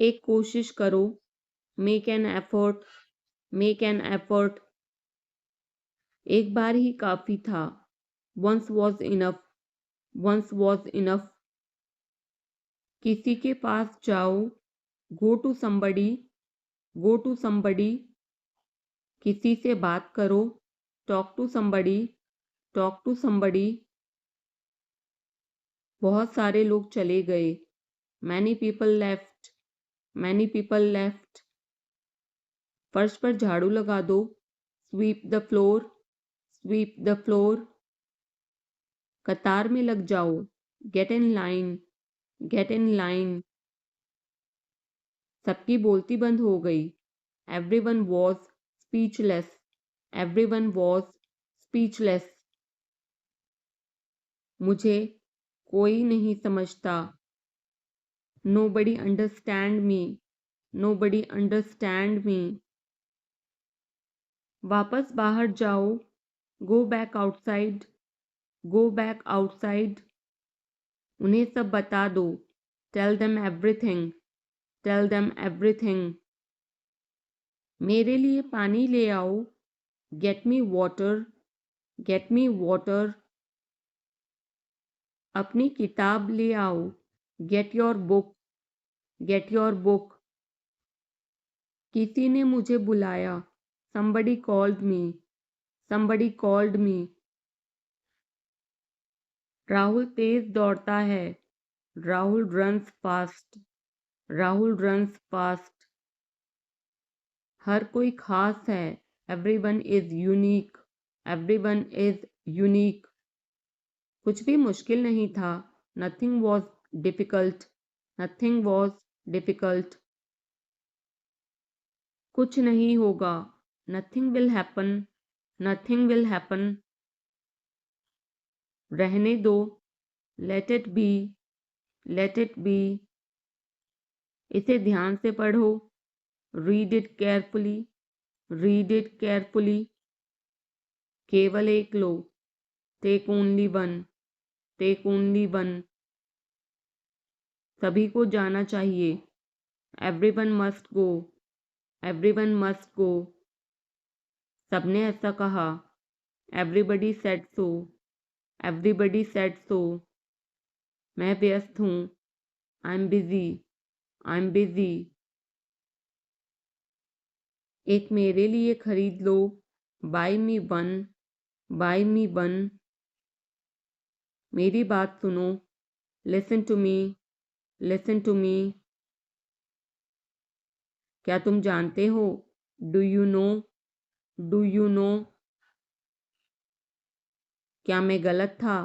एक कोशिश करो, make an effort, make an effort. एक बार ही काफी था, once was enough, once was enough. किसी के पास जाओ, go to somebody, go to somebody. किसी से बात करो, talk to somebody, talk to somebody. बहुत सारे लोग चले गए, many people left, many people left. फर्श पर झाड़ू लगा दो, sweep the floor, sweep the floor. कतार में लग जाओ, get in line, get in line. सबकी बोलती बंद हो गई, everyone was speechless, everyone was speechless. मुझे कोई नहीं समझता, nobody understand me, nobody understand me. वापस बाहर जाओ, go back outside, go back outside. उन्हें सब बता दो, tell them everything, tell them everything. मेरे लिए पानी ले आओ, get me water, get me water. अपनी किताब ले आओ, get your book, get your book. किसी ने मुझे बुलाया, somebody called me, somebody called me। Rahul तेज दौड़ता है, Rahul runs fast, Rahul runs fast. हर कोई खास है, everyone is unique, everyone is unique. कुछ भी मुश्किल नहीं था, nothing was difficult, nothing was difficult. कुछ नहीं होगा, nothing will happen, nothing will happen. रहने दो, let it be, let it be. इसे ध्यान से पढ़ो, read it carefully, read it carefully. केवल एक लो, take only one, take only one. सभी को जाना चाहिए, everyone must go, everyone must go. सबने ऐसा कहा, everybody said so, everybody said so. मैं व्यस्त हूँ, I am busy, I am busy. एक मेरे लिए खरीद लो, buy me one, buy me one. मेरी बात सुनो, listen to me, listen to me. क्या तुम जानते हो, do you know, do you know. क्या मैं गलत था,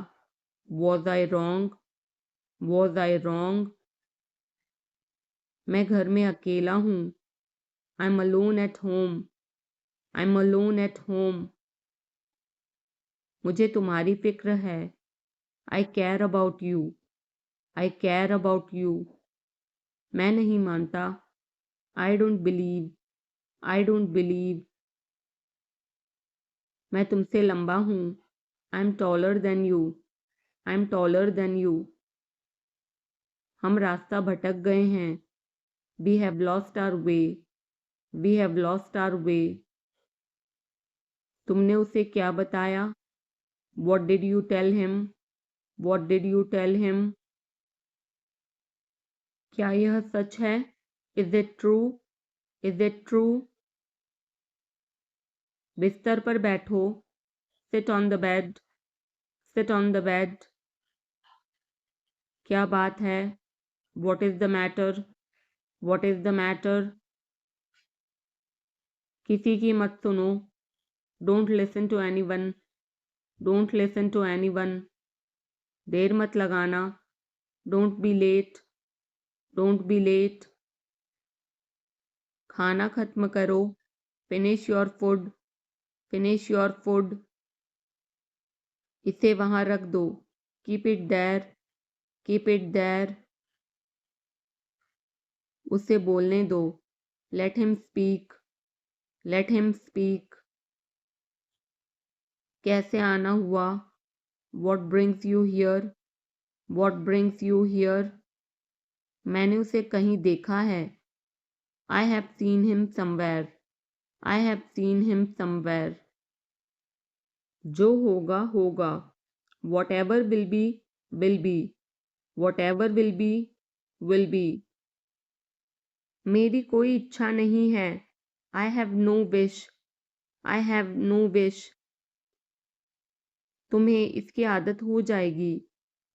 was I wrong, was I wrong. मैं घर में अकेला हूँ, I am alone at home, I am alone at home. मुझे तुम्हारी फिक्र है, I care about you, I care about you. मैं नहीं मानता, I don't believe, I don't believe. मैं तुमसे लंबा हूँ, I am taller than you, I am taller than you. हम रास्ता भटक गए हैं, we have lost our way, we have lost our way. तुमने उसे क्या बताया, what did you tell him, what did you tell him. क्या यह सच है, is it true, is it true. बिस्तर पर बैठो, sit on the bed, sit on the bed. क्या बात है, what is the matter, what is the matter. किसी की मत सुनो, don't listen to anyone, don't listen to anyone. देर मत लगाना, don't be late, don't be late. खाना खत्म करो, finish your food, finish your food. इसे वहां रख दो, keep it there, keep it there. उसे बोलने दो, let him speak, let him speak. कैसे आना हुआ, what brings you here, what brings you here. मैंने उसे कहीं देखा है, I have seen him somewhere. I have seen him somewhere. जो होगा होगा. Whatever will be will be. Whatever will be will be. मेरी कोई इच्छा नहीं है. I have no wish. I have no wish. तुम्हें इसकी आदत हो जाएगी.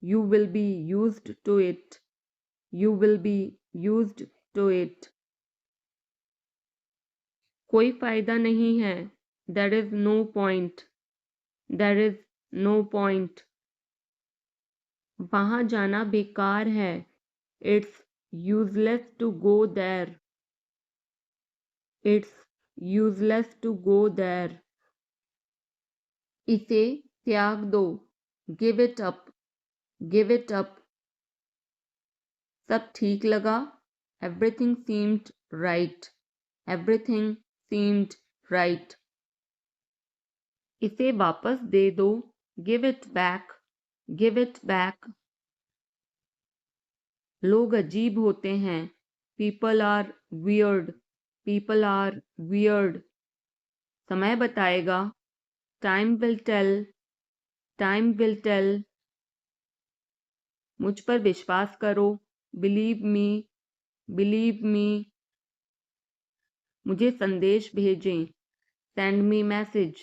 You will be used to it. You will be used to it. कोई फायदा नहीं है. There is no point. There is no point. वहाँ जाना बेकार है. It's useless to go there. It's useless to go there. इसे त्याग दो. Give it up. Give it up. सब ठीक लगा. Everything seemed right. Everything seemed right. इसे वापस दे दो. Give it back. Give it back. लोग अजीब होते हैं. People are weird. People are weird. समय बताएगा. Time will tell. Time will tell. मुझ पर विश्वास करो. Believe me. Believe me. मुझे संदेश भेजें. Send me message.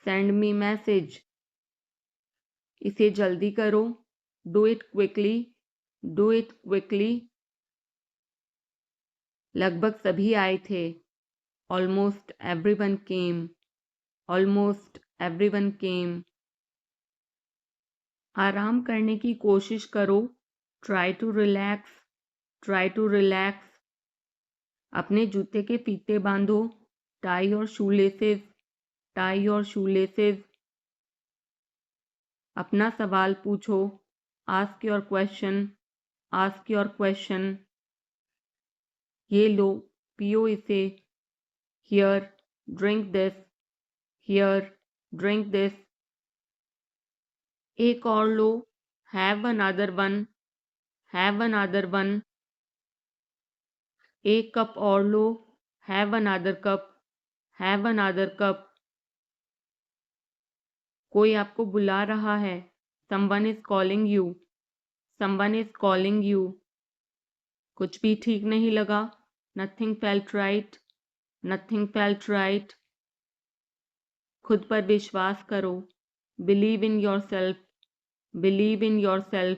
Send me message. इसे जल्दी करो. Do it quickly. Do it quickly. लगभग सभी आए थे. Almost everyone came. Almost everyone came. आराम करने की कोशिश करो. Try to relax. Try to relax. अपने जूते के फीते बांधो. Tie your shoelaces. Tie your shoelaces. अपना सवाल पूछो. Ask your question. Ask your question. ये लो. पियो इसे. Here, drink this. Here, drink this. एक और लो. Have another one. Have another one. एक कप और लो. Have another cup. Have another cup. कोई आपको बुला रहा है. Someone is calling you. Someone is calling you. कुछ भी ठीक नहीं लगा. Nothing felt right. Nothing felt right. खुद पर विश्वास करो. Believe in yourself. Believe in yourself.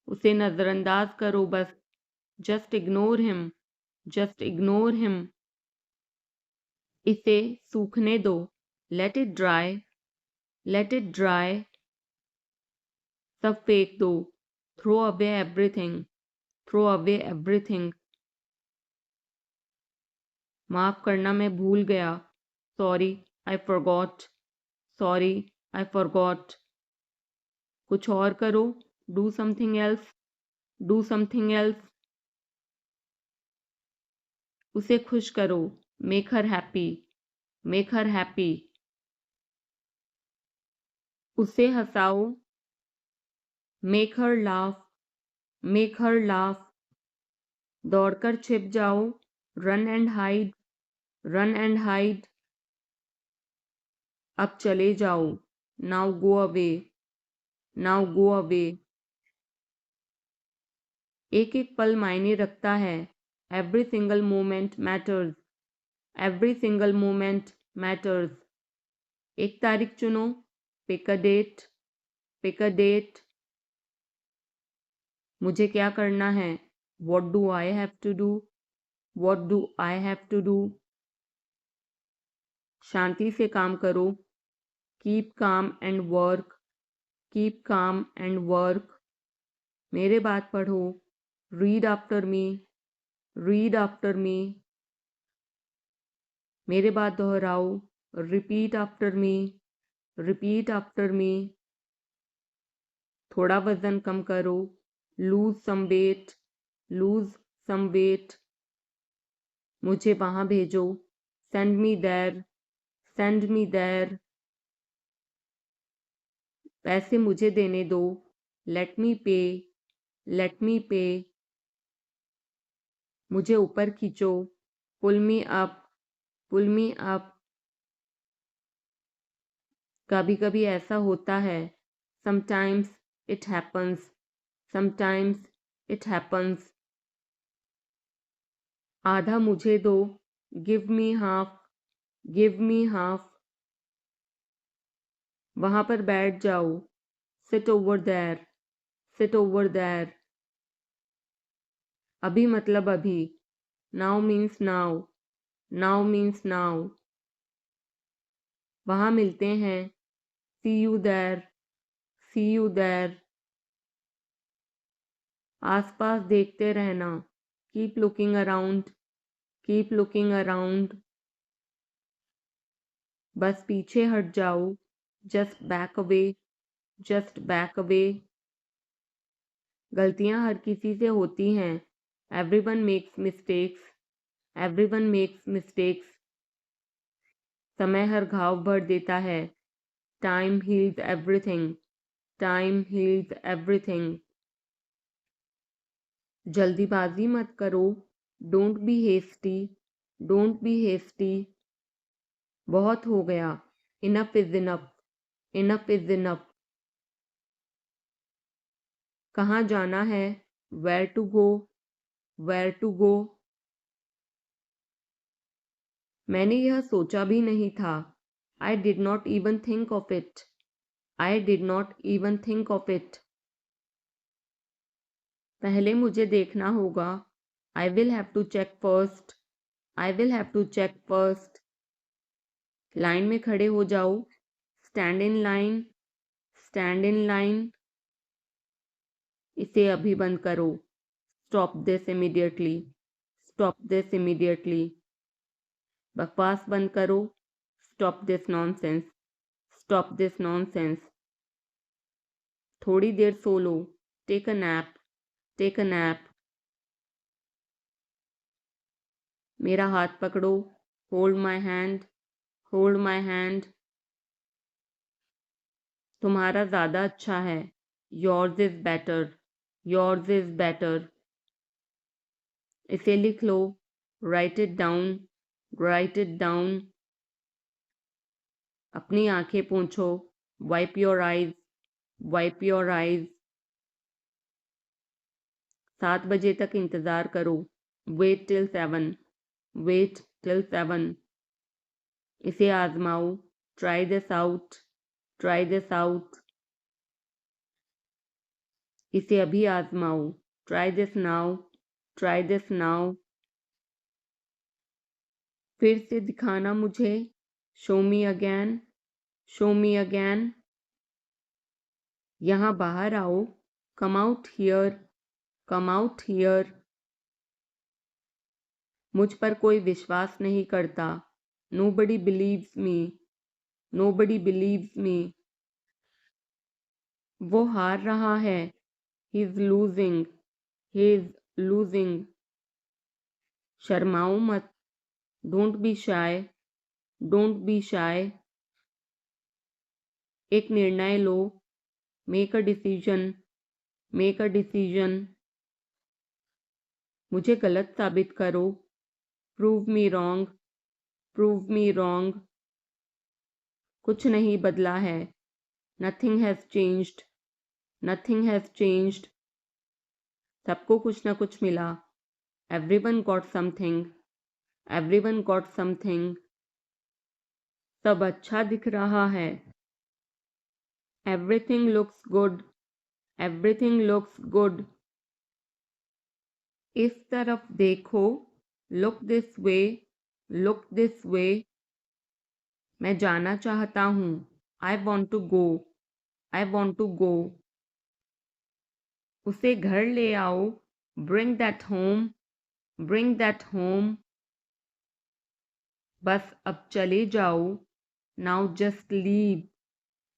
उसे नजरअंदाज करो बस. Just ignore him. Just ignore him. इसे सूखने दो. Let it dry. Let it dry. सब फेंक दो. Throw away everything. Throw away everything. माफ करना मैं भूल गया. Sorry, I forgot. Sorry, I forgot. कुछ और करो. Do something else. Do something else. उसे खुश करो. Make her happy. Make her happy. उसे हंसाओ. Make her laugh. Make her laugh. दौड़कर छिप जाओ. Run and hide. Run and hide. अब चले जाओ. Now go away. Now go away. एक एक पल मायने रखता है. Every single moment matters. Every single moment matters. एक तारीख चुनो. Pick a date. Pick a date. मुझे क्या करना है. What do I have to do? What do I have to do? शांति से काम करो. Keep calm and work. Keep calm and work. मेरे बात पढ़ो. Read after me. Read after me. मेरे बात दोहराओ. Repeat after me. Repeat after me. थोड़ा वजन कम करो. Lose some weight. Lose some weight. मुझे वहां भेजो. Send me there. Send me there. पैसे मुझे देने दो. Let me pay. Let me pay. मुझे ऊपर खींचो, pull me up, pull me up. कभी कभी ऐसा होता है, sometimes it happens, sometimes it happens. आधा मुझे दो, give me half, give me half. वहां पर बैठ जाओ, sit over there, sit over there. अभी मतलब अभी, now means now, now means now. वहां मिलते हैं, see you there, see you there. आसपास देखते रहना, keep looking around, keep looking around. बस पीछे हट जाओ, just back away, just back away. गलतियां हर किसी से होती हैं, everyone makes mistakes, everyone makes mistakes. समय हर घाव भर देता है, time heals everything, time heals everything. जल्दीबाजी मत करो, don't be hasty, don't be hasty. बहुत हो गया, enough is enough, enough is enough. कहाँ जाना है, where to go, where to go. मैंने यह सोचा भी नहीं था, I did not even think of it, I did not even think of it. पहले मुझे देखना होगा, I will have to check first, I will have to check first. Line में खड़े हो जाओ, stand in line, stand in line. इसे अभी बंद करो, stop this immediately, stop this immediately. बकवास बंद करो, stop this nonsense, stop this nonsense. थोड़ी देर सो लो, take a nap, take a nap. मेरा हाथ पकड़ो, hold my hand, hold my hand. तुम्हारा ज़्यादा अच्छा है, yours is better, yours is better. इसे लिख लो, write it down, write it down. अपनी आंखें पोंछो, wipe your eyes, wipe your eyes. 7 बजे तक इंतज़ार करो, वेट टिल 7, वेट टिल 7। इसे आजमाओ, try this out, try this out. इसे अभी आजमाओ, try this now, try this now. फिर से दिखाना मुझे, show me again, show me again. यहाँ बाहर आओ, come out here, come out here. मुझ पर कोई विश्वास नहीं करता, nobody believes me, nobody believes me. वो हार रहा है, he is losing, he is losing. शर्माओ मत, don't be shy, don't be shy. एक निर्णय लो, make a decision, make a decision. मुझे गलत साबित करो, prove me wrong, prove me wrong. कुछ नहीं बदला है, nothing has changed, nothing has changed. सबको कुछ न कुछ मिला, everyone got something, everyone got something. सब अच्छा दिख रहा है, everything looks good, everything looks good. इस तरफ देखो, look this way, look this way. मैं जाना चाहता हूँ, I want to go, I want to go. उसे घर ले आओ, bring that home, bring that home. बस अब चले जाओ, now just leave,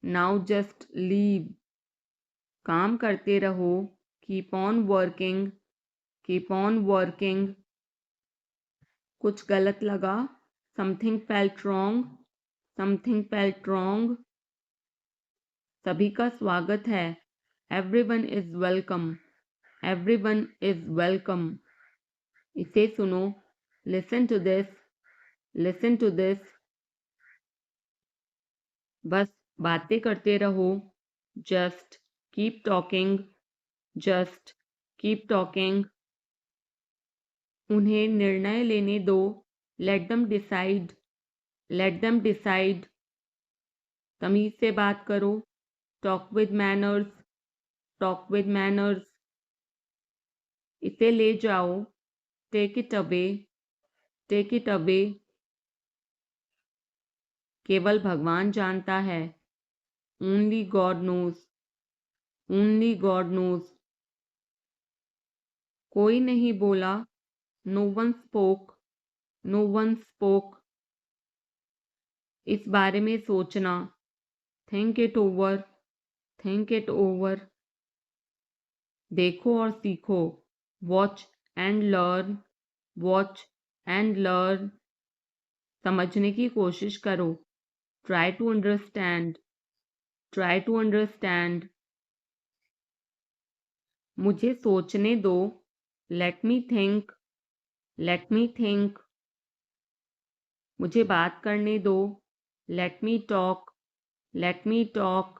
now just leave. काम करते रहो, keep on working, keep on working. कुछ गलत लगा, something felt wrong, something felt wrong. सभी का स्वागत है, everyone is welcome, everyone is welcome. इसे सुनो, listen to this, listen to this. बस बातें करते रहो, just keep talking, just keep talking. उन्हें निर्णय लेने दो, let them decide, let them decide. तमीज से बात करो, talk with manners, talk with manners. इसे ले जाओ, take it away, take it away. केवल भगवान जानता है, only God knows, only God knows. कोई नहीं बोला, no one spoke, no one spoke. इस बारे में सोचना, think it over, think it over. देखो और सीखो, watch and learn, watch and learn. समझने की कोशिश करो, try to understand, try to understand. मुझे सोचने दो, let me think, let me think. मुझे बात करने दो, let me talk, let me talk.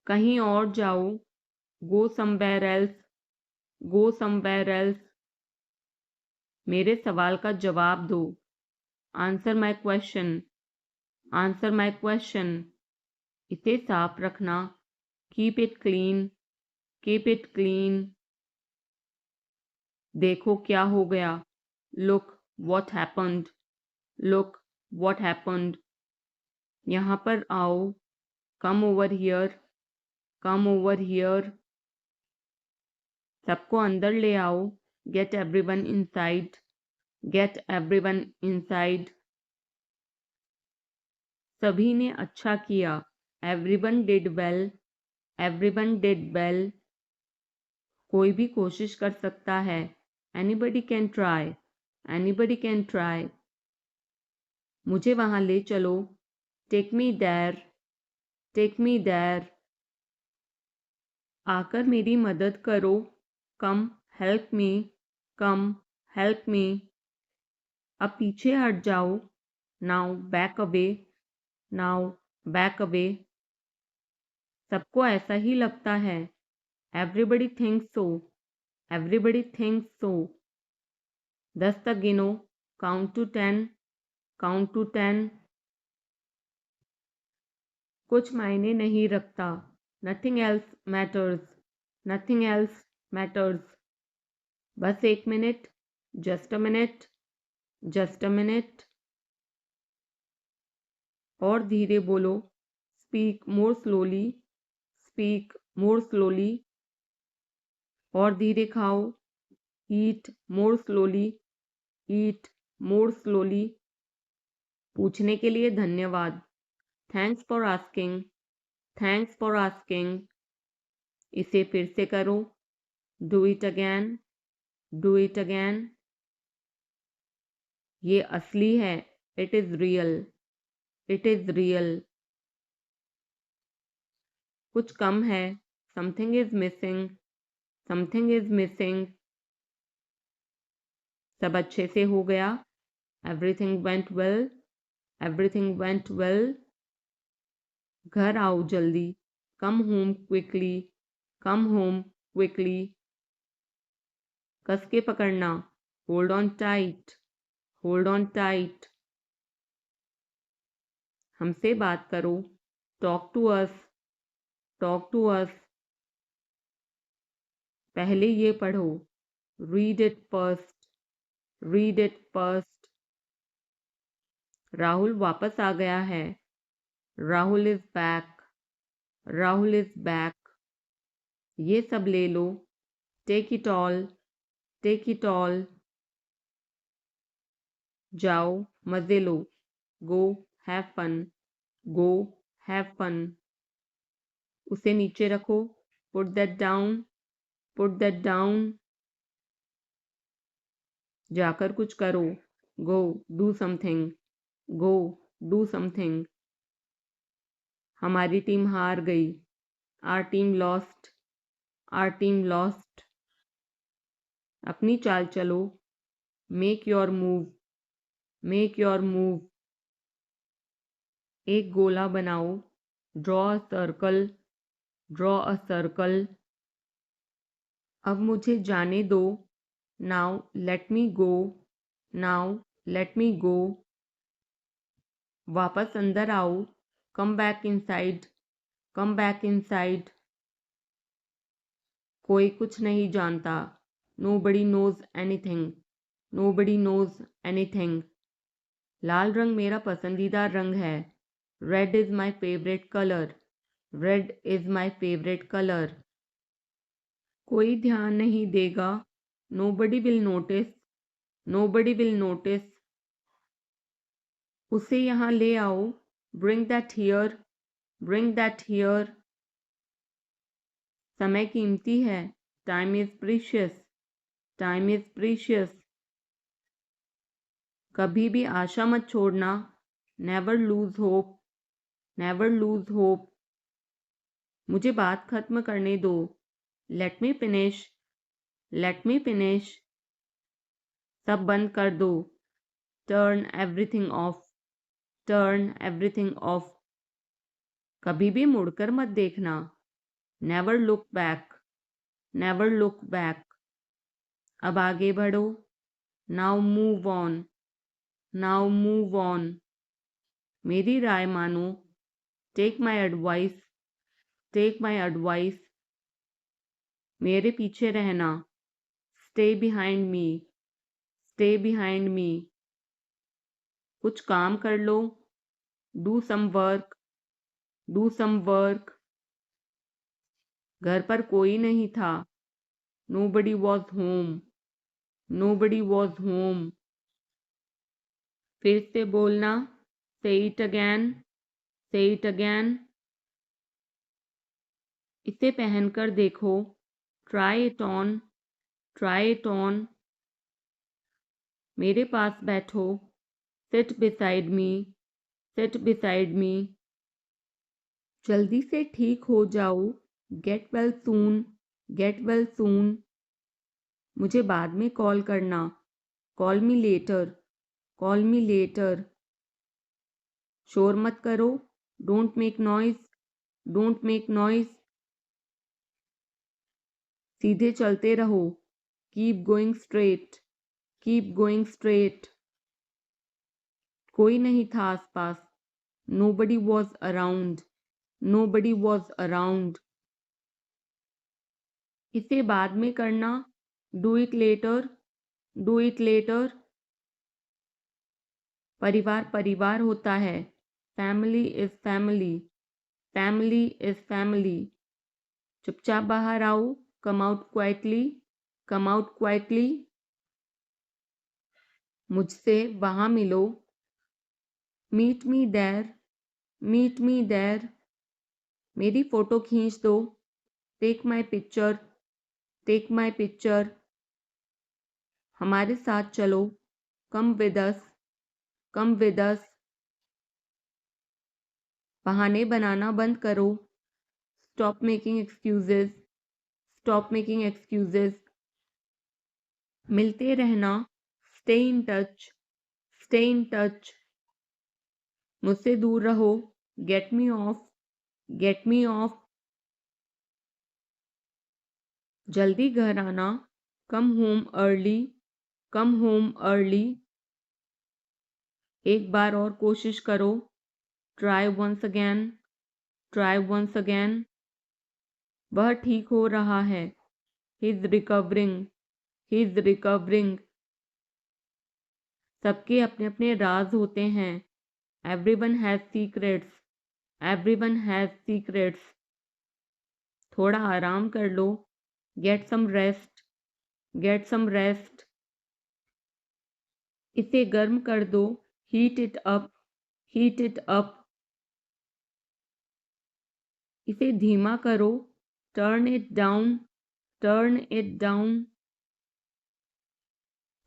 कहीं और जाओ, go somewhere else, go somewhere else. मेरे सवाल का जवाब दो, answer my question, answer my question. इसे साफ रखना, keep it clean, keep it clean. देखो क्या हो गया, look what happened, look what happened. यहाँ पर आओ, come over here, come over here. सबको अंदर ले आओ, get everyone inside, get everyone inside. सभी ने अच्छा किया, everyone did well, everyone did well. कोई भी कोशिश कर सकता है, anybody can try, anybody can try. मुझे वहां ले चलो, take me there, take me there. आकर मेरी मदद करो, come help me, come help me. अब पीछे हट जाओ, now back away, now back away. सबको ऐसा ही लगता है, everybody thinks so, everybody thinks so. 10 तक गिनो, काउंट टू 10, काउंट टू 10। कुछ मायने नहीं रखता, nothing else matters, nothing else matters. बस 1 minute, just a minute, just a minute. और धीरे बोलो, speak more slowly, speak more slowly. और धीरे खाओ, ईट मोर स्लोली, ईट मोर स्लोली। पूछने के लिए धन्यवाद, thanks for asking, thanks for asking. इसे फिर से करो, do it again, do it again. ये असली है, it is real, it is real. कुछ कम है, something is missing, something is missing. सब अच्छे से हो गया, everything went well, everything went well. घर आओ जल्दी, come home quickly, come home quickly. कस के पकड़ना, hold on tight, hold on tight. हमसे बात करो, talk to us, talk to us. पहले ये पढ़ो, read it first, read it first. Rahul वापस आ गया है, Rahul is back, Rahul is back. ये सब ले लो, take it all, take it all. जाओ मजे लो, go have fun, go have fun. उसे नीचे रखो, put that down, put that down. जाकर कुछ करो, go do something, go do something. हमारी टीम हार गई, our team lost, our team lost. अपनी चाल चलो। Make your move, make your move. एक गोला बनाओ। Draw a circle, draw a circle. अब मुझे जाने दो। Now let me go, now let me go. वापस अंदर आओ। Come back inside, come back inside. कोई कुछ नहीं जानता। Nobody knows anything, nobody knows anything। लाल रंग मेरा पसंदीदा रंग है। Red is my favourite colour, red is my favourite colour. कोई ध्यान नहीं देगा। Nobody will notice, nobody will notice। उसे यहाँ ले आओ। Bring that here, bring that here। समय कीमती है। Time is precious, time is precious। कभी भी आशा मत छोड़ना। Never lose hope, never lose hope। मुझे बात खत्म करने दो। Let me finish, let me finish। सब बंद कर दो। Turn everything off, turn everything off। कभी भी मुड़कर मत देखना। Never look back, never look back। अब आगे बढ़ो। Now move on, now move on। मेरी राय मानो। Take my advice, take my advice। मेरे पीछे रहना। Stay behind me, stay behind me। कुछ काम कर लो। Do some work, do some work। घर पर कोई नहीं था। Nobody was home, nobody was home। फिर से बोलना। Say it again, say it again। इसे पहनकर देखो। Try it on, try it on। मेरे पास बैठो। Sit beside me, sit beside me। जल्दी से ठीक हो जाओ। Get well soon, get well soon। मुझे बाद में कॉल करना। Call me later, call me later। शोर मत करो। Don't make noise, don't make noise। सीधे चलते रहो। Keep going straight, keep going straight। कोई नहीं था आसपास। Nobody was around, nobody was around। इसे बाद में करना। Do it later, do it later। परिवार परिवार होता है। Family is family, family is family। चुपचाप बाहर आओ। Come out quietly, come out quietly। मुझसे वहाँ मिलो। Meet me there, meet me there। मेरी फोटो खींच दो। Take my picture, take my picture। हमारे साथ चलो। Come with us, come with us। बहाने बनाना बंद करो। Stop making excuses, stop making excuses। मिलते रहना। Stay in touch, stay in touch। मुझसे दूर रहो। Get me off, get me off। जल्दी घर आना। Come home early, come home early। एक बार और कोशिश करो। Try once again, try once again। वह ठीक हो रहा है। He's recovering, he's recovering। सबके अपने अपने राज होते हैं। Everyone has secrets, everyone has secrets। थोड़ा आराम कर लो। Get some rest, get some rest। इसे गर्म कर दो। Heat it up, heat it up। इसे धीमा करो। Turn it down, turn it down।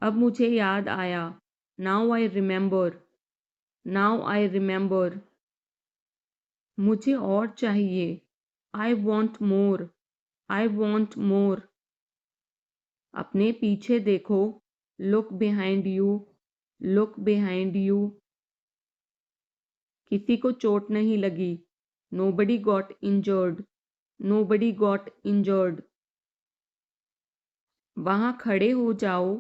अब मुझे याद आया। Now I remember, now I remember। मुझे और चाहिए। I want more, I want more। अपने पीछे देखो, look behind you, look behind you. किसी को चोट नहीं लगी, nobody got injured, nobody got injured. वहां खड़े हो जाओ,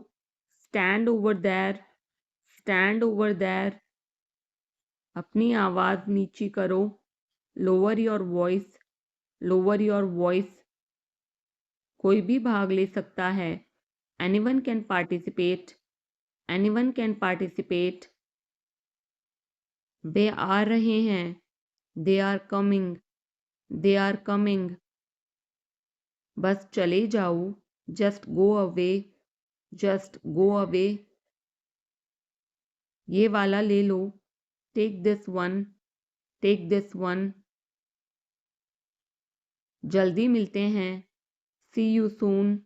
stand over there, stand over there. अपनी आवाज नीची करो, lower your voice, lower your voice. कोई भी भाग ले सकता है, anyone can participate, anyone can participate. वे आ रहे हैं, they are coming, they are coming. बस चले जाओ, just go away, just go away. ये वाला ले लो, take this one, take this one. जल्दी मिलते हैं, see you soon,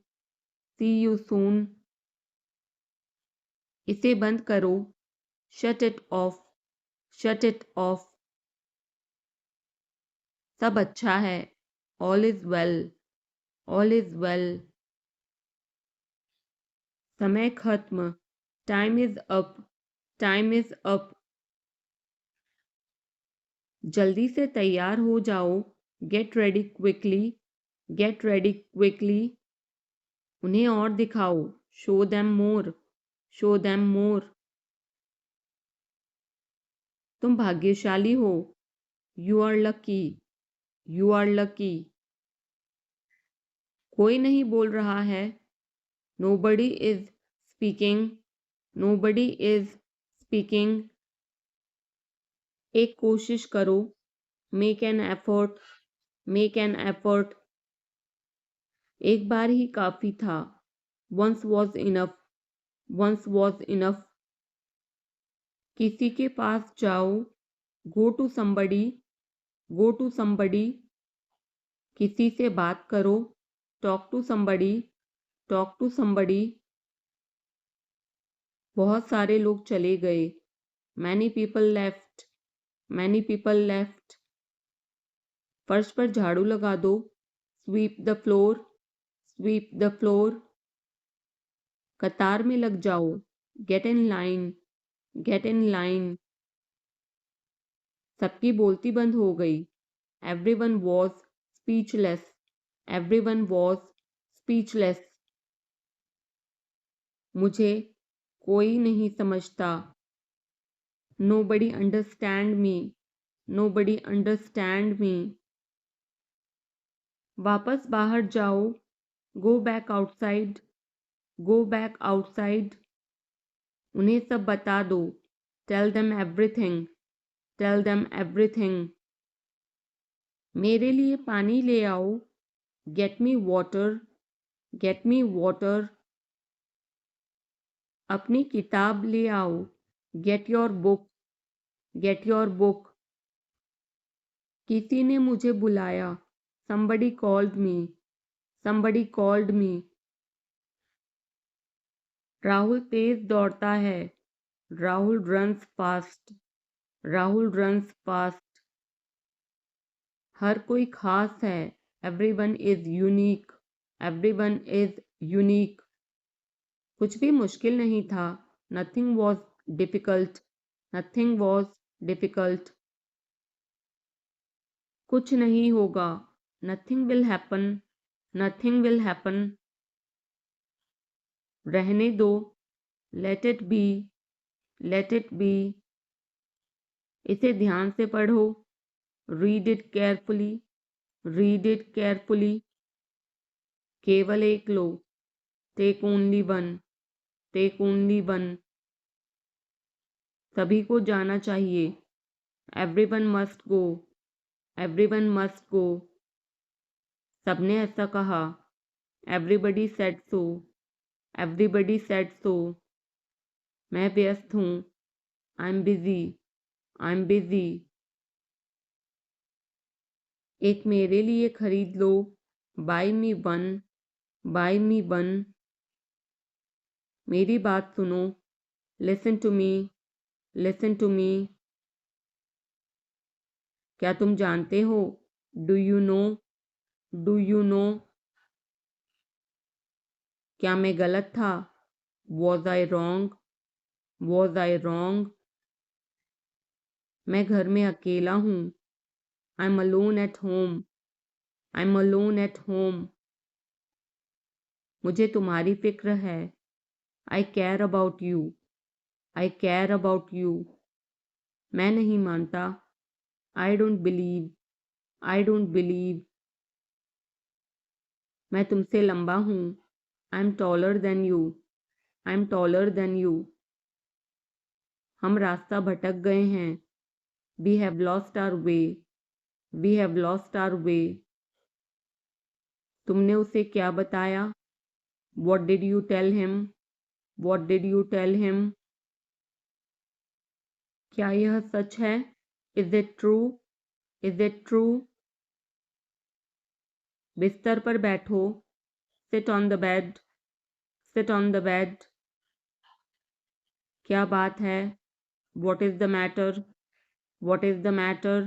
C you soon. इसे बंद करो, shut it off, shut it off. सब अच्छा है, all is well, all is well. समय खत्म, time is up, time is up. जल्दी से तैयार हो जाओ, get ready quickly, get ready quickly. उन्हें और दिखाओ, show them more, show them more. तुम भाग्यशाली हो, you are lucky, you are lucky. कोई नहीं बोल रहा है, nobody is speaking, nobody is speaking. एक कोशिश करो, make an effort, make an effort. एक बार ही काफी था, once was enough, once was enough. किसी के पास जाओ, go to somebody, go to somebody. किसी से बात करो, talk to somebody, talk to somebody. बहुत सारे लोग चले गए, many people left, many people left. फर्श पर झाड़ू लगा दो, sweep the floor, sweep the floor. कतार में लग जाओ, get in line, get in line. सबकी बोलती बंद हो गई, everyone was speechless, everyone was speechless. मुझे कोई नहीं समझता, nobody understand me, nobody understand me. वापस बाहर जाओ, go back outside, go back outside. उन्हें सब बता दो, tell them everything, tell them everything. मेरे लिए पानी ले आओ, get me water, get me water. अपनी किताब ले आओ, get your book, get your book. किसी ने मुझे बुलाया, somebody called me, somebody called me। Rahul तेज दौड़ता है, Rahul runs fast, Rahul runs fast. हर कोई खास है, everyone is unique, everyone is unique. कुछ भी मुश्किल नहीं था, nothing was difficult, nothing was difficult. कुछ नहीं होगा, nothing will happen, nothing will happen. रहने दो, let it be, let it be. इसे ध्यान से पढ़ो, read it carefully, read it carefully. केवल एक लो, take only one, take only one. सभी को जाना चाहिए, everyone must go, everyone must go. सबने ऐसा कहा, everybody said so, everybody said so. मैं व्यस्त हूँ, I am busy, I am busy. एक मेरे लिए खरीद लो, buy me one, buy me one. मेरी बात सुनो, listen to me, listen to me. क्या तुम जानते हो, do you know, do you know. क्या मैं गलत था? Was I wrong? Was I wrong? मैं घर में अकेला हूँ। I am alone at home. I am alone at home. मुझे तुम्हारी फिक्र है। I care about you. I care about you. मैं नहीं मानता। I don't believe. I don't believe. मैं तुमसे लंबा हूँ। I am taller than you. I am taller than you. हम रास्ता भटक गए हैं। We have lost our way. We have lost our way. तुमने उसे क्या बताया? What did you tell him? What did you tell him? क्या यह सच है? Is it true? Is it true? बिस्तर पर बैठो। Sit on the bed. Sit on the bed. क्या बात है? What is the matter? What is the matter?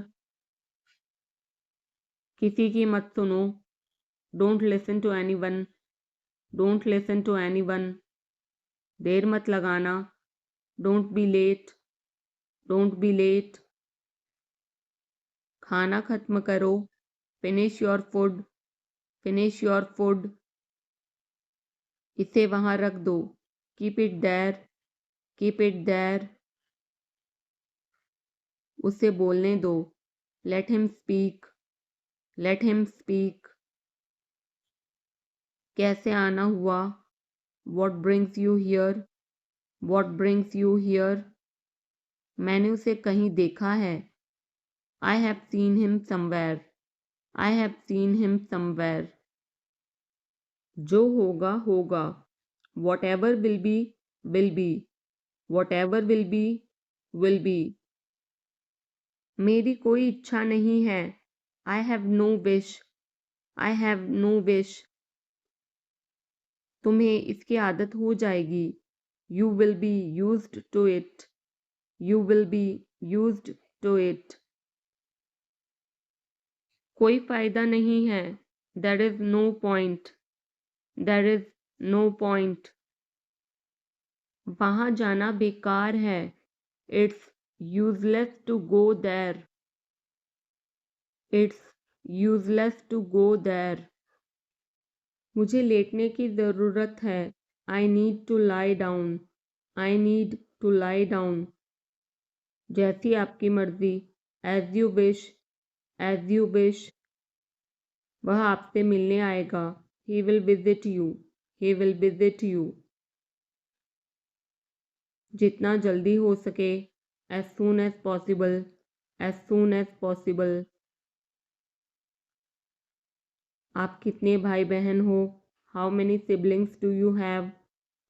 किसी की मत सुनो। Don't listen to anyone. Don't listen to anyone. देर मत लगाना। Don't be late. Don't be late. खाना खत्म करो। Finish your food. Finish your food. इसे वहां रख दो। Keep it there. Keep it there. उसे बोलने दो। Let him speak. Let him speak. कैसे आना हुआ? What brings you here? What brings you here? मैंने उसे कहीं देखा है। I have seen him somewhere. I have seen him somewhere. जो होगा होगा। Whatever will be will be. Whatever will be will be. मेरी कोई इच्छा नहीं है। I have no wish. I have no wish. तुम्हें इसकी आदत हो जाएगी। You will be used to it. You will be used to it. कोई फायदा नहीं है। There is no point. There is no point. वहां जाना बेकार है। It's useless to go there. It's useless to go there. मुझे लेटने की ज़रूरत है। I need to lie down. I need to lie down. जैसी आपकी मर्जी। As you wish. As you wish. वह आपसे मिलने आएगा। He will visit you. He will visit you. जितना जल्दी हो सके। As soon as possible. As soon as possible. आप कितने भाई बहन हो? How many siblings do you have?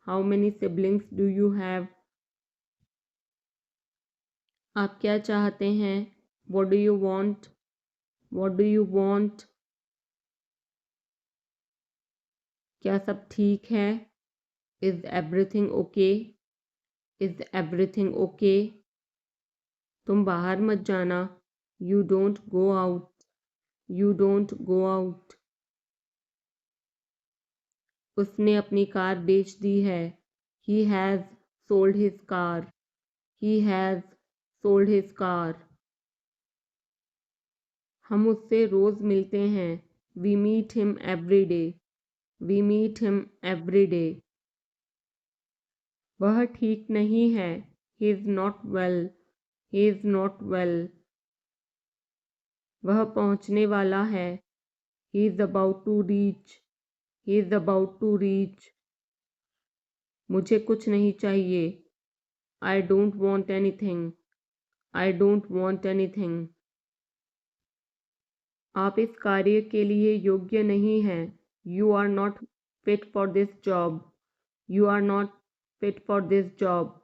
How many siblings do you have? आप क्या चाहते हैं? What do you want? What do you want? क्या सब ठीक है? Is everything okay? Is everything okay? तुम बाहर मत जाना। You don't go out. You don't go out. उसने अपनी कार बेच दी है। He has sold his car. He has sold his car. हम उससे रोज मिलते हैं। We meet him every day. We meet him every day. वह ठीक नहीं है। He is not well. He is not well. वह पहुंचने वाला है। He is about to reach. He is about to reach. मुझे कुछ नहीं चाहिए। I don't want anything. I don't want anything. आप इस कार्य के लिए योग्य नहीं हैं। You are not fit for this job. You are not fit for this job.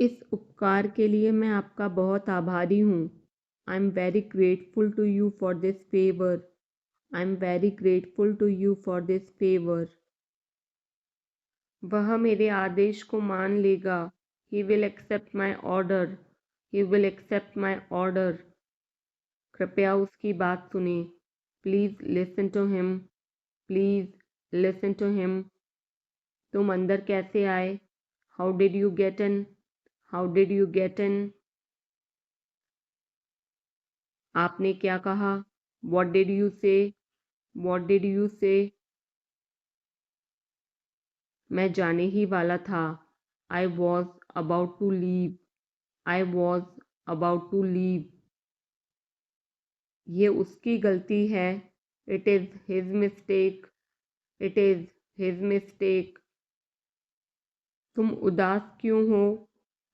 इस उपकार के लिए मैं आपका बहुत आभारी हूँ। I am very grateful to you for this favour. I am very grateful to you for this favour. वह मेरे आदेश को मान लेगा। He will accept my order. He will accept my order. कृपया उसकी बात सुने। Please listen to him. Please Listen to him. तुम अंदर कैसे आए? How did you get in? How did you get in? आपने क्या कहा? What did you say? What did you say? मैं जाने ही वाला था. I was about to leave. I was about to leave. ये उसकी गलती है. It is his mistake. It is his mistake. तुम उदास क्यों हो?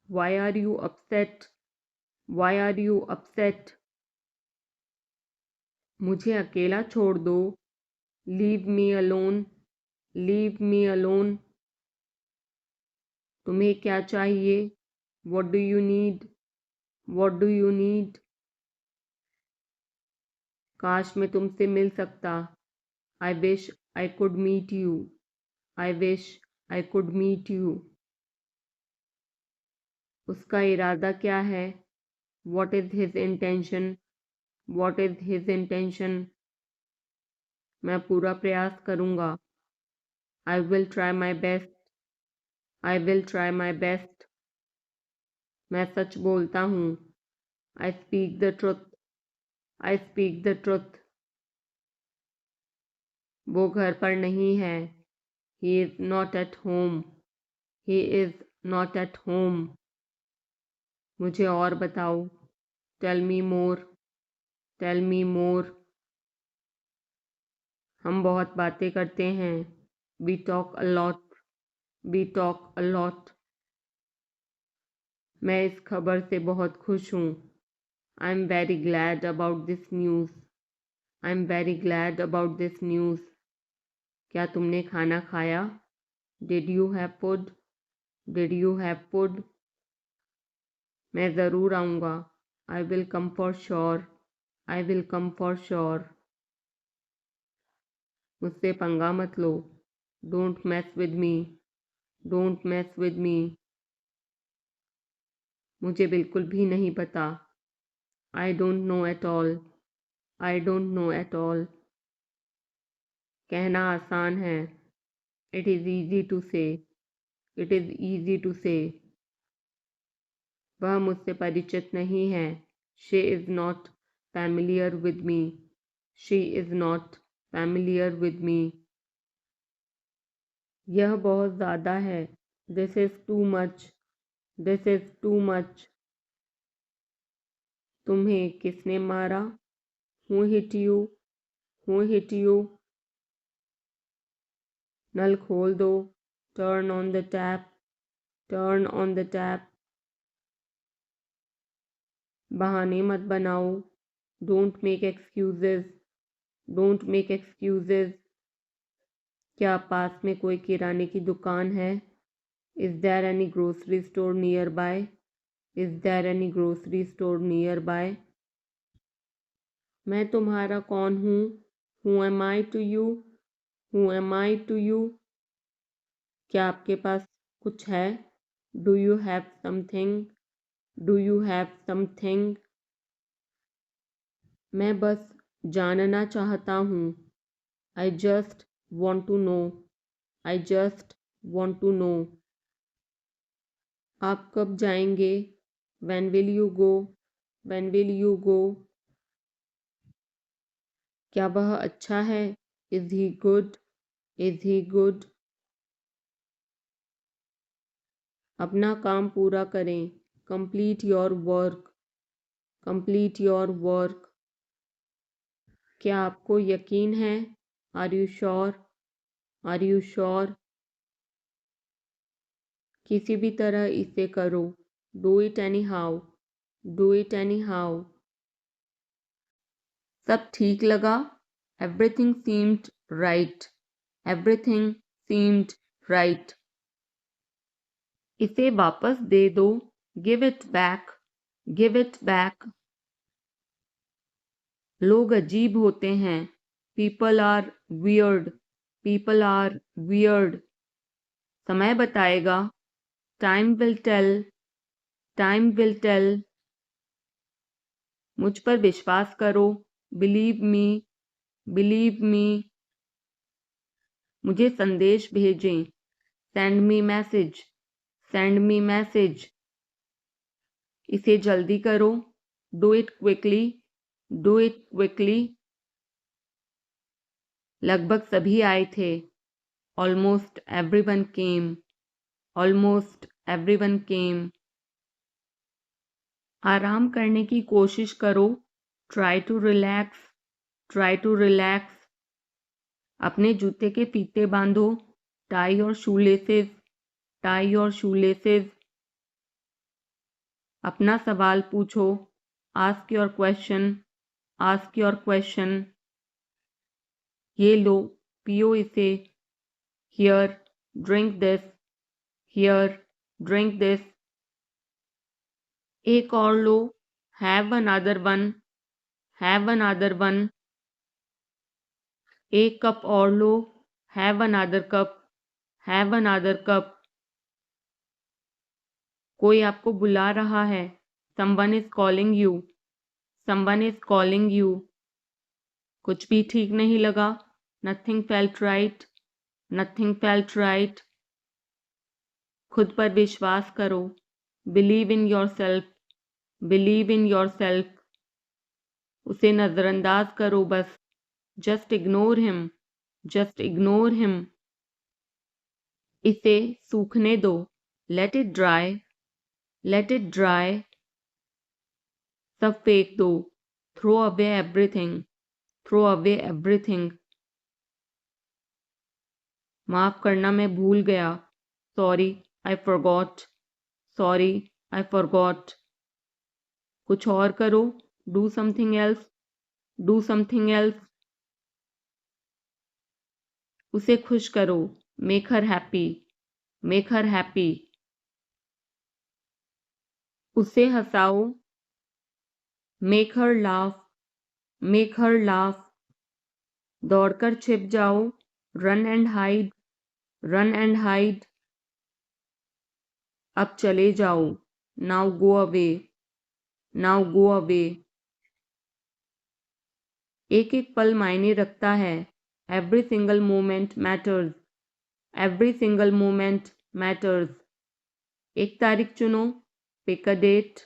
Why are you upset? Why are you upset? मुझे अकेला छोड़ दो. Leave me alone. Leave me alone. तुम्हें क्या चाहिए? What do you need? What do you need? काश मैं तुमसे मिल सकता. I wish I could meet you. I wish I could meet you. उसका इरादा क्या है? What is his intention? What is his intention? मैं पूरा प्रयास करूँगा. I will try my best. I will try my best. मैं सच बोलता हूँ. I speak the truth. I speak the truth. वो घर पर नहीं है. He is not at home. He is not at home. मुझे और बताओ. Tell me more. Tell me more. हम बहुत बातें करते हैं. We talk a lot. We talk a lot. मैं इस खबर से बहुत खुश हूँ. I'm very glad about this news. I'm very glad about this news. क्या तुमने खाना खाया? Did you have food? Did you have food? मैं ज़रूर आऊँगा. I will come for sure. I will come for sure. मुझसे पंगा मत लो. Don't mess with me. Don't mess with me. मुझे बिल्कुल भी नहीं पता. I don't know at all. I don't know at all. कहना आसान है. It is easy to say. It is easy to say. वह मुझसे परिचित नहीं है. She is not familiar with me. She is not familiar with me. यह बहुत ज़्यादा है. This is too much. This is too much. तुम्हें किसने मारा? Who hit you? Who hit you? नल खोल दो. Turn on the tap. Turn on the tap. बहाने मत बनाओ. Don't make excuses. Don't make excuses. क्या पास में कोई किराने की दुकान है? Is there any grocery store nearby? Is there any grocery store nearby? मैं तुम्हारा कौन हूँ? Who am I to you? Who am I to you? क्या आपके पास कुछ है? Do you have something? Do you have something? मैं बस जानना चाहता हूँ. I just want to know. I just want to know. आप कब जाएंगे? When will you go? When will you go? क्या वह अच्छा है? Is he good? Is he good? अपना काम पूरा करें. Complete your work. Complete your work. क्या आपको यकीन है? Are you sure? Are you sure? किसी भी तरह इसे करो. Do it anyhow. Do it anyhow. सब ठीक लगा. Everything seemed right. Everything seemed right. इसे वापस दे दो. Give it back. Give it back. लोग अजीब होते हैं. People are weird. People are weird. समय बताएगा. Time will tell. Time will tell. मुझ पर विश्वास करो. Believe me. Believe me. मुझे संदेश भेजें। Send me message, send me message. इसे जल्दी करो। Do it quickly, do it quickly. लगभग सभी आए थे। Almost everyone came, almost everyone came. आराम करने की कोशिश करो। Try to relax, try to relax. अपने जूते के फीते बांधो। Tie your shoelaces, tie your shoelaces. अपना सवाल पूछो। Ask your question, ask your question. ये लो, पियो इसे। Here, drink this, here, drink this. एक और लो। Have another one, have another one. एक कप और लो। Have another cup, have another cup. कोई आपको बुला रहा है। Someone is calling you, someone is calling you. कुछ भी ठीक नहीं लगा। Nothing felt right, nothing felt right. खुद पर विश्वास करो। Believe in yourself, believe in yourself. उसे नजरअंदाज करो बस। Just ignore him, just ignore him. इसे सूखने दो। Let it dry, let it dry. सब फेंक दो। Throw away everything, throw away everything. माफ करना, मैं भूल गया। Sorry, I forgot, sorry, I forgot. कुछ और करो। Do something else, do something else. उसे खुश करो। Make her happy, make her happy. उसे हंसाओ। Make her laugh, make her laugh. दौड़कर छिप जाओ। Run and hide, run and hide. अब चले जाओ। Now go away, now go away. एक एक पल मायने रखता है। Every single moment matters, every single moment matters. एक तारीख चुनो। Pick a date,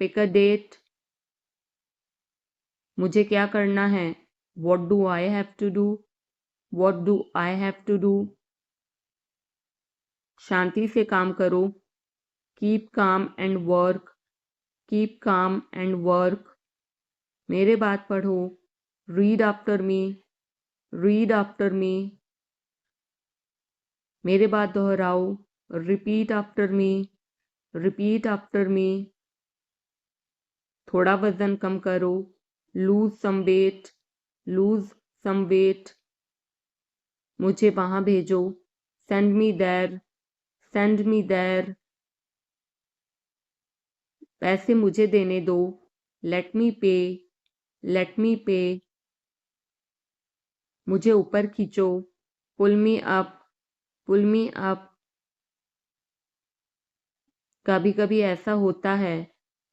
pick a date. मुझे क्या करना है। What do I have to do, what do I have to do. शांति से काम करो। Keep calm and work, keep calm and work. मेरे बात पढ़ो। Read after me, read after me. मेरे बात दोहराओ। Repeat after me, repeat after me. थोड़ा वजन कम करो। Lose some weight, lose some weight. मुझे वहां भेजो। Send me there, send me there. पैसे मुझे देने दो। लेट मी पे, लेट मी पे। मुझे ऊपर खींचो। Pull me up, pull me up. कभी कभी ऐसा होता है।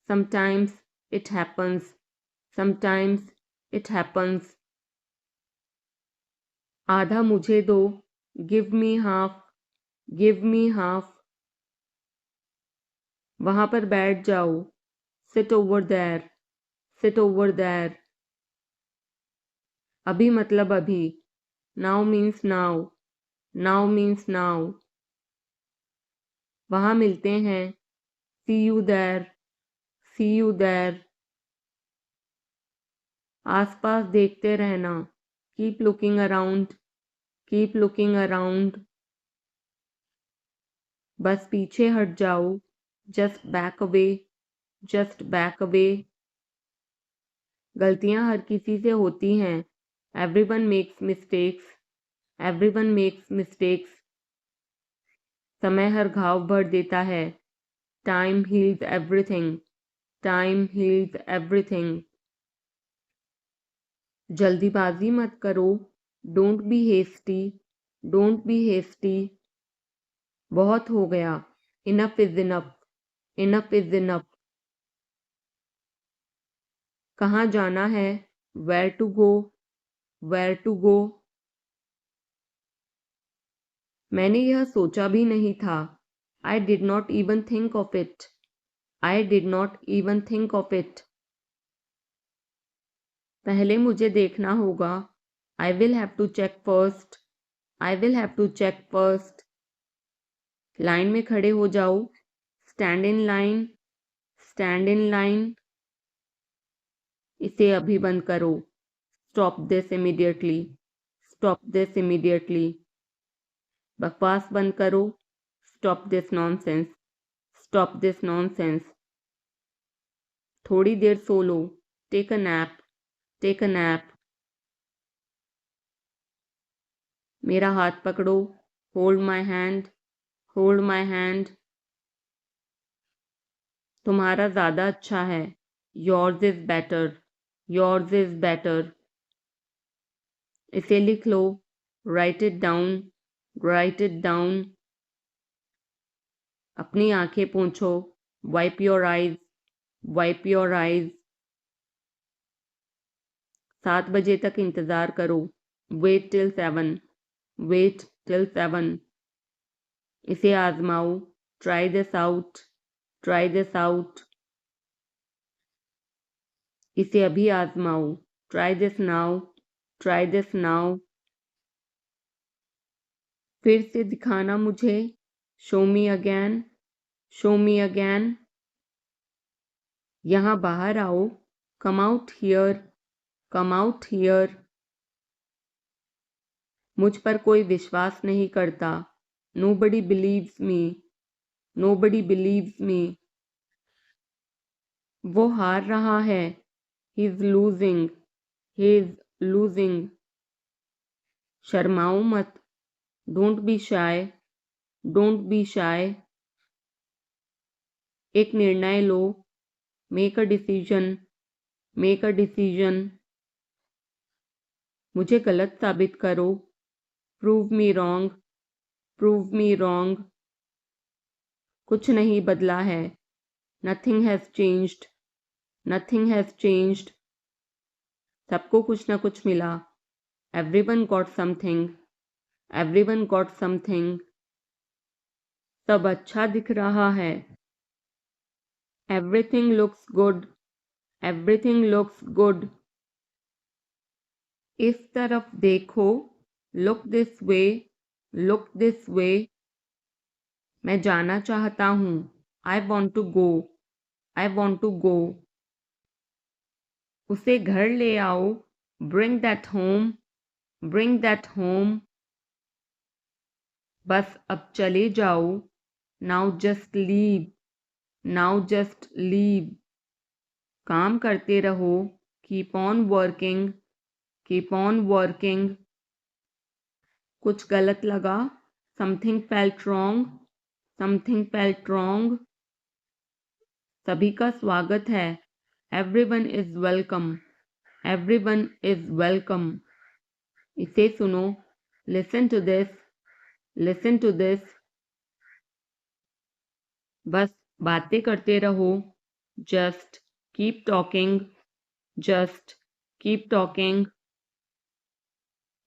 Sometimes it happens, sometimes it happens. आधा मुझे दो। Give me half, give me half. वहां पर बैठ जाओ। Sit over there, sit over there. अभी मतलब अभी। Now means now, now means now. वहां मिलते हैं। See you there, see you there. आसपास देखते रहना। Keep looking around, keep looking around. बस पीछे हट जाओ। Just back away, just back away. गलतियां हर किसी से होती हैं। Everyone makes mistakes, everyone makes mistakes. समय हर घाव भर देता है। Time heals everything, time heals everything. जल्दीबाजी मत करो। Don't be hasty, don't be hasty. बहुत हो गया। Enough is enough, enough is enough. कहाँ जाना है। Where to go, where to go. मैंने यह सोचा भी नहीं था। I did not even think of it. I did not even think of it. पहले मुझे देखना होगा। I will have to check first. I will have to check first. Line में खड़े हो जाओ। Stand in line. Stand in line. इसे अभी बंद करो। Stop this immediately. Stop this immediately. बकवास बंद करो। Stop this nonsense. Stop this nonsense. थोड़ी देर सो लो। Take a nap. Take a nap. मेरा हाथ पकड़ो। Hold my hand. Hold my hand. तुम्हारा ज़्यादा अच्छा है। Yours is better. Yours is better. इसे लिख लो। Write it down. Write it down. अपनी आंखें पोंछो। Wipe your eyes. Wipe your eyes. 7 बजे तक इंतज़ार करो। Wait till 7। Wait till 7। इसे आजमाओ। Try this out. Try this out. इसे अभी आजमाओ। Try this now. Try this now. फिर से दिखाना मुझे। Show me again. Show me again. यहाँ बाहर आओ। Come out here. Come out here. मुझ पर कोई विश्वास नहीं करता। Nobody believes me. Nobody believes me. वो हार रहा है। He is losing. He is losing. शर्माओ मत। Don't be shy. Don't be shy. एक निर्णय लो। Make a decision. Make a decision. मुझे गलत साबित करो। Prove me wrong. Prove me wrong. कुछ नहीं बदला है। Nothing has changed. Nothing has changed. सबको कुछ ना कुछ मिला। Everyone got something. Everyone got something. सब अच्छा दिख रहा है। Everything looks good. Everything looks good. इस तरफ देखो। Look this way. Look this way. मैं जाना चाहता हूँ। I want to go. I want to go. उसे घर ले आओ। Bring that home. Bring that home. बस अब चले जाओ। Now just leave. Now just leave. काम करते रहो। Keep on working. Keep on working. कुछ गलत लगा। Something felt wrong. Something felt wrong. सभी का स्वागत है। Everyone is welcome. Everyone is welcome. इसे सुनो। Listen to this. Listen to this. बस बातें करते रहो। Just keep talking. Just keep talking.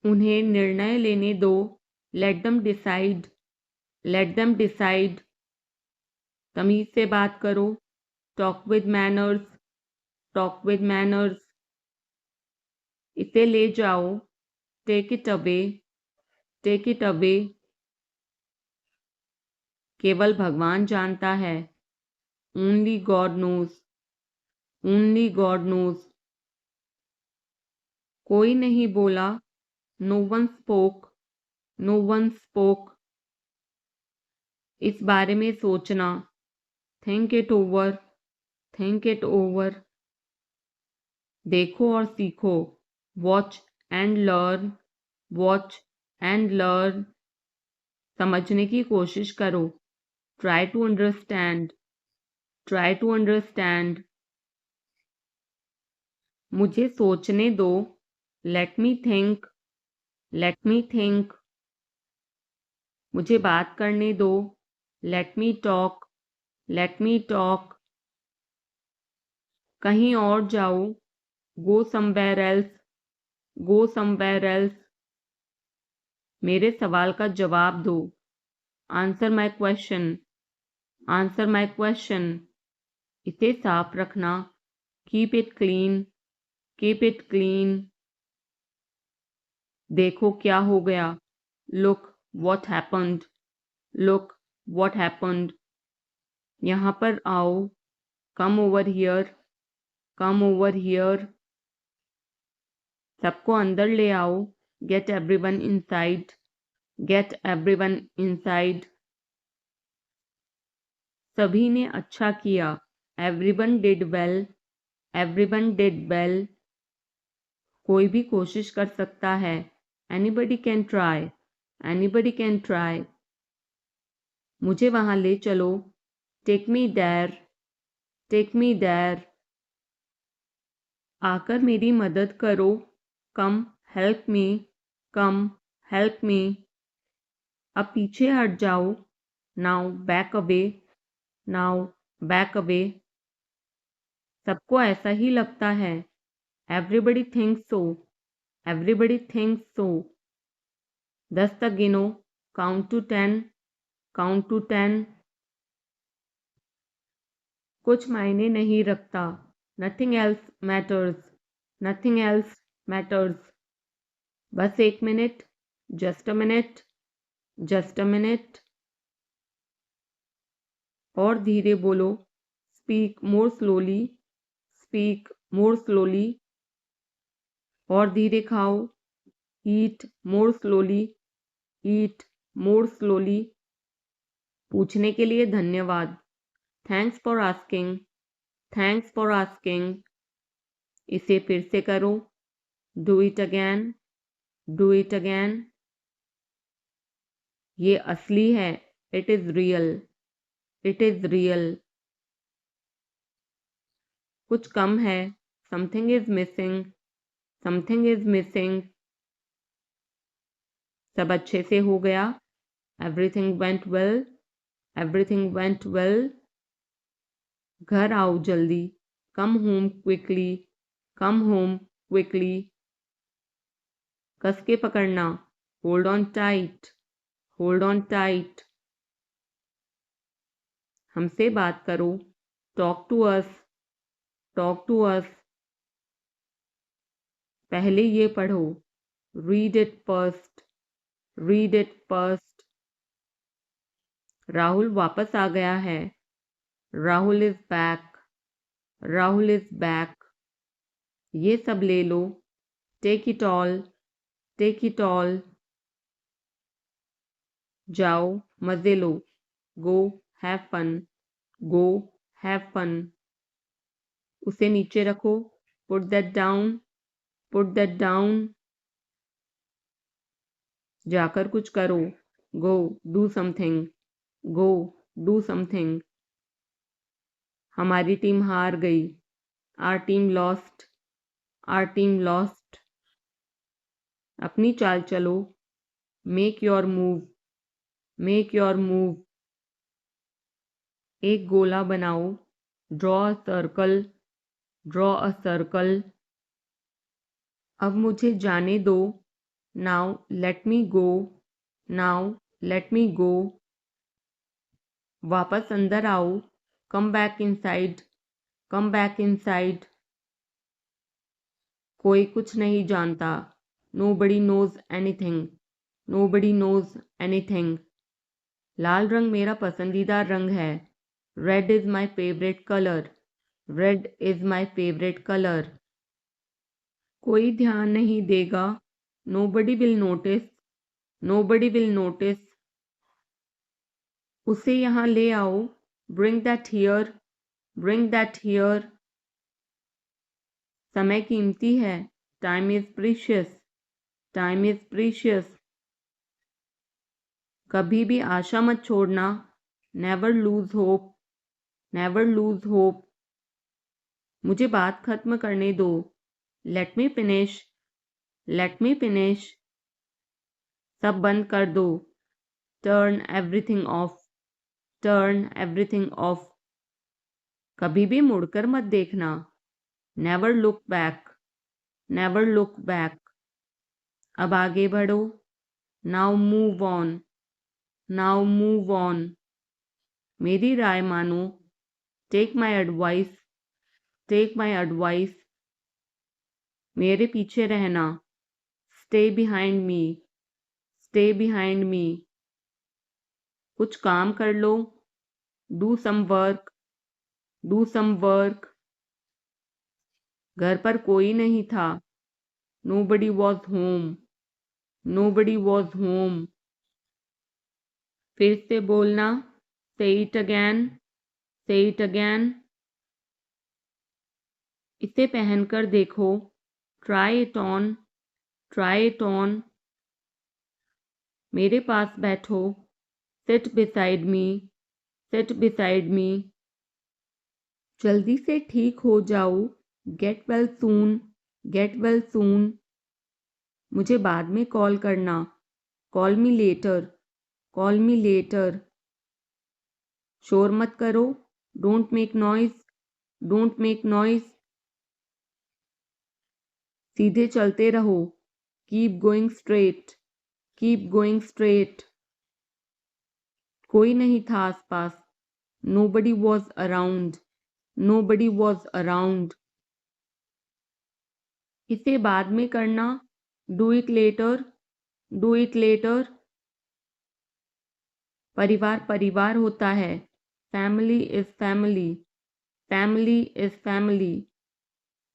उन्हें निर्णय लेने दो। Let them decide. Let them decide. तमीज से बात करो। Talk with manners. Talk with manners. इसे ले जाओ। Take it away. Take it away. केवल भगवान जानता है। Only God knows. Only God knows. कोई नहीं बोला। No one spoke. No one spoke. इस बारे में सोचना। Think it over. Think it over. देखो और सीखो। Watch and learn. Watch and learn. समझने की कोशिश करो। Try to understand. Try to understand. मुझे सोचने दो। Let me think. Let me think. मुझे बात करने दो। Let me talk. Let me talk. कहीं और जाओ। Go somewhere else. Go somewhere else. मेरे सवाल का जवाब दो। Answer my question. Answer my question. इसे साफ रखना। Keep it clean. Keep it clean. देखो क्या हो गया। Look what happened. Look what happened. यहाँ पर आओ। Come over here. Come over here. सबको अंदर ले आओ। Get everyone inside. Get everyone inside. सभी ने अच्छा किया। Everyone did well. Everyone did well. कोई भी कोशिश कर सकता है। Anybody can try. Anybody can try. मुझे वहां ले चलो। Take me there. Take me there. आकर मेरी मदद करो। Come help me. Come help me. अब पीछे हट जाओ। Now back away. Now back away. सबको ऐसा ही लगता है। Everybody thinks so. Everybody thinks so. 10 तक गिनो। Count to 10। Count to 10। कुछ मायने नहीं रखता। Nothing else matters. Nothing else matters. बस 1 minute. Just a minute. Just a minute. और धीरे बोलो। Speak more slowly. Speak more slowly. और धीरे खाओ। ईट मोर स्लोली। ईट मोर स्लोली। पूछने के लिए धन्यवाद। Thanks for asking. Thanks for asking. इसे फिर से करो। Do it again. Do it again. ये असली है। It is real. It is real. कुछ कम है। Something is missing. Something is missing. सब अच्छे से हो गया। Everything went well. Everything went well. घर आओ जल्दी। Come home quickly. Come home quickly. कस के पकड़ना। Hold on tight. Hold on tight. हमसे बात करो। Talk to us. Talk to us. पहले ये पढ़ो। Read it first. Read it first. Rahul वापस आ गया है। Rahul is back. Rahul is back. ये सब ले लो। Take it all. Take it all. जाओ मजे लो। Go have fun. Go have fun. उसे नीचे रखो। Put that down. Put that down. जाकर कुछ करो। Go do something. Go do something. हमारी टीम हार गई। Our team lost. Our team lost. अपनी चाल चलो। Make your move. Make your move. एक गोला बनाओ। Draw a circle. Draw a circle. अब मुझे जाने दो। Now let me go. Now let me go. वापस अंदर आओ। Come back inside. Come back inside. कोई कुछ नहीं जानता। Nobody knows anything. Nobody knows anything. लाल रंग मेरा पसंदीदा रंग है। Red is my favorite color. Red is my favorite color. कोई ध्यान नहीं देगा। Nobody will notice. Nobody will notice. उसे यहाँ ले आओ। Bring that here. Bring that here. समय कीमती है। Time is precious. Time is precious. कभी भी आशा मत छोड़ना। Never lose hope. Never lose hope. मुझे बात खत्म करने दो। Let me finish. Let me finish. सब बंद कर दो। Turn everything off. Turn everything off. कभी भी मुड़कर मत देखना। Never look back. Never look back. अब आगे बढ़ो। Now move on, now move on. मेरी राय मानो, take my advice, take my advice. मेरे पीछे रहना, stay behind me, stay behind me. कुछ काम कर लो, do some work, do some work. घर पर कोई नहीं था, nobody was home, nobody was home. फिर से बोलना, say it again, say it again. इसे पहनकर देखो, try it on, try it on. मेरे पास बैठो, seat beside me, seat beside me. जल्दी से ठीक हो जाओ, get well soon, get well soon. मुझे बाद में कॉल करना, call me later, call me later. शोर मत करो, don't make noise, don't make noise. सीधे चलते रहो, keep going straight, keep going straight. कोई नहीं था आसपास, nobody was around, nobody was around. इसे बाद में करना, do it later, do it later. परिवार परिवार होता है, family is family, family is family.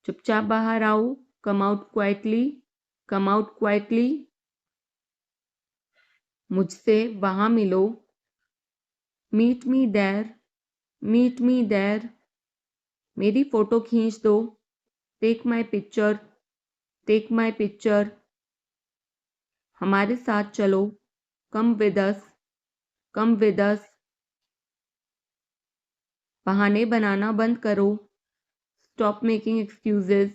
चुपचाप बाहर आओ, come out quietly, come out quietly. मुझसे वहां मिलो, meet me there, meet me there. मेरी फोटो खींच दो, take my picture, take my picture. हमारे साथ चलो, come with us, come with us. बहाने बनाना बंद करो, stop making excuses,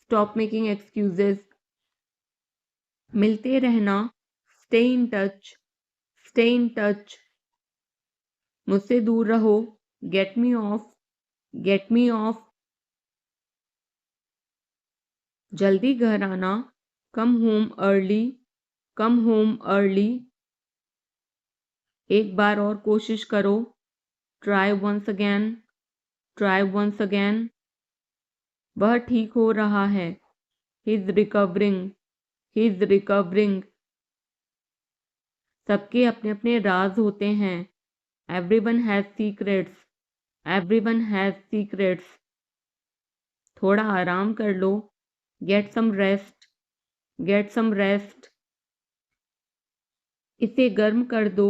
stop making excuses. मिलते रहना, stay in touch, stay in touch. मुझसे दूर रहो, get me off, get me off. जल्दी घर आना, come home early, come home early. एक बार और कोशिश करो, try once again, try once again. वह ठीक हो रहा है, he is recovering, he is recovering. सबके अपने अपने राज होते हैं, everyone has secrets, everyone has secrets. थोड़ा आराम कर लो, get some rest, get some rest. इसे गर्म कर दो,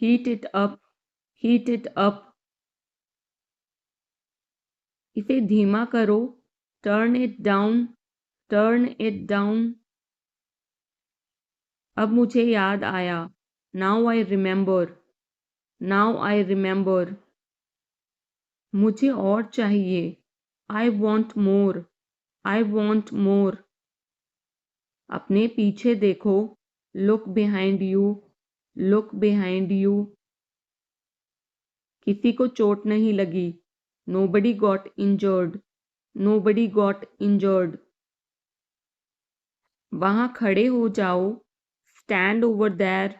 heat it up, heat it up. इसे धीमा करो, turn it down, turn it down. अब मुझे याद आया, now I remember, now I remember. मुझे और चाहिए, I want more, I want more. अपने पीछे देखो, look behind you, look behind you. किसी को चोट नहीं लगी, nobody got injured, nobody got injured. वहां खड़े हो जाओ, stand over there,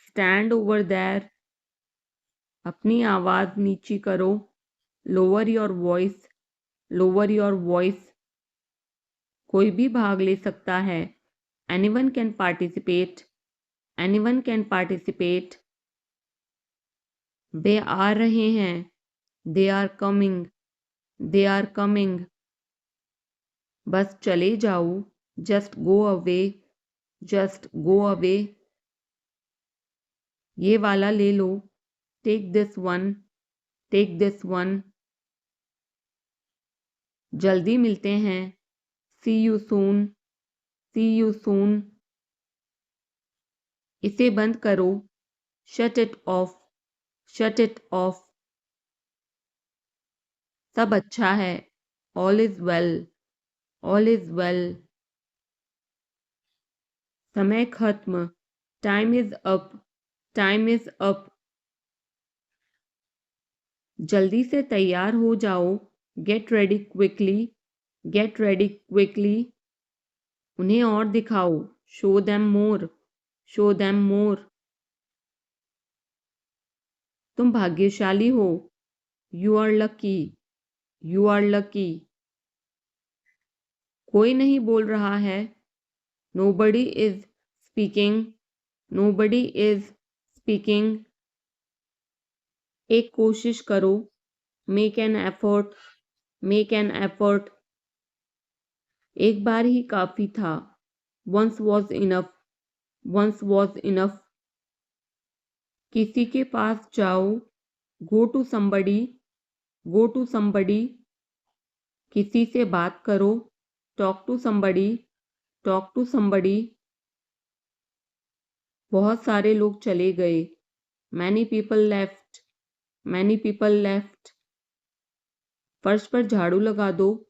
stand over there. अपनी आवाज नीची करो, lower your voice, lower your voice. कोई भी भाग ले सकता है, anyone can participate, anyone can participate. वे आ रहे हैं, they are coming, they are coming. बस चले जाओ, just go away, just go away. ये वाला ले लो, take this one, take this one. जल्दी मिलते हैं, see you soon, C you soon. इसे बंद करो, shut it off, shut it off. सब अच्छा है, all is well, all is well. समय खत्म, time is up, time is up. जल्दी से तैयार हो जाओ, get ready quickly, get ready quickly. उन्हें और दिखाओ, show them more, show them more. तुम भाग्यशाली हो। You are lucky. You are lucky. कोई नहीं बोल रहा है। Nobody is speaking. Nobody is speaking. एक कोशिश करो। Make an effort. Make an effort. एक बार ही काफी था। Once was enough. Once was enough. किसी के पास जाओ। Go to somebody। Go to somebody। किसी से बात करो। Talk to somebody। Talk to somebody। बहुत सारे लोग चले गए। Many people left. Many people left. फर्श पर झाड़ू लगा दो।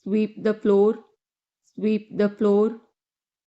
Sweep the floor. Sweep the floor.